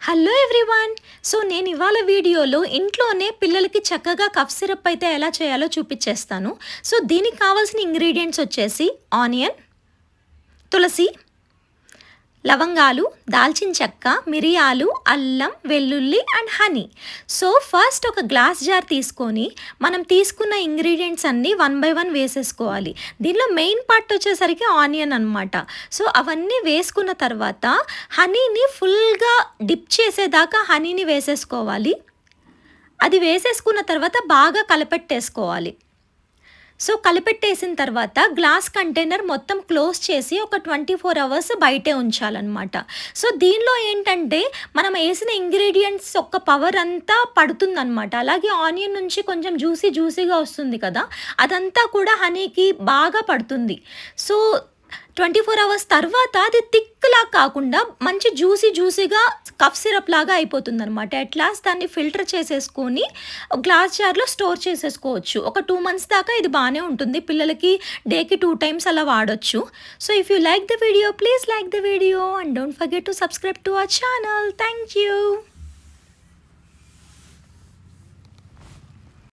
Hello everyone. So నేను ఇవాళ వీడియోలో ఇంట్లోనే పిల్లలకి చక్కగా కఫ్ సిరప్ అయితే ఎలా చేయాలో చూపించేస్తాను. సో దీనికి కావాల్సిన ఇంగ్రీడియంట్స్ వచ్చేసి ఆనియన్, తులసి, లవంగాలు, దాల్చిన చెక్క, మిరియాలు, అల్లం, వెల్లుల్లి అండ్ హనీ. సో ఫస్ట్ ఒక గ్లాస్ జార్ తీసుకొని మనం తీసుకున్న ఇంగ్రీడియంట్స్ అన్నీ 1 by 1 వేసేసుకోవాలి. దీనిలో మెయిన్ పార్ట్ వచ్చేసరికి ఆనియన్ అనమాట. సో అవన్నీ వేసుకున్న తర్వాత హనీని ఫుల్గా డిప్ చేసేదాకా హనీని వేసేసుకోవాలి. అది వేసేసుకున్న తర్వాత బాగా కలపెట్టేసుకోవాలి. సో కలిపెట్టేసిన తర్వాత గ్లాస్ కంటైనర్ మొత్తం క్లోజ్ చేసి ఒక 24 hours బయటే ఉంచాలన్నమాట. సో దీనిలో ఏంటంటే మనం వేసిన ఇంగ్రీడియంట్స్ యొక్క పవర్ అంతా పడుతుందన్నమాట. అలాగే ఆనియన్ నుంచి కొంచెం జ్యూసీగా వస్తుంది కదా, అదంతా కూడా హనీకి బాగా పడుతుంది. సో 24 hours తర్వాత అది థిక్లా కాకుండా మంచి జ్యూసీగా కఫ్ సిరప్ లాగా అయిపోతుందన్నమాట. అట్ లాస్ట్ దాన్ని ఫిల్టర్ చేసేసుకొని గ్లాస్ జార్లో స్టోర్ చేసేసుకోవచ్చు. ఒక 2 months దాకా ఇది బాగానే ఉంటుంది. పిల్లలకి డేకి 2 times అలా వాడొచ్చు. So if you like the video, please like the video and don't forget to subscribe to our channel. Thank you.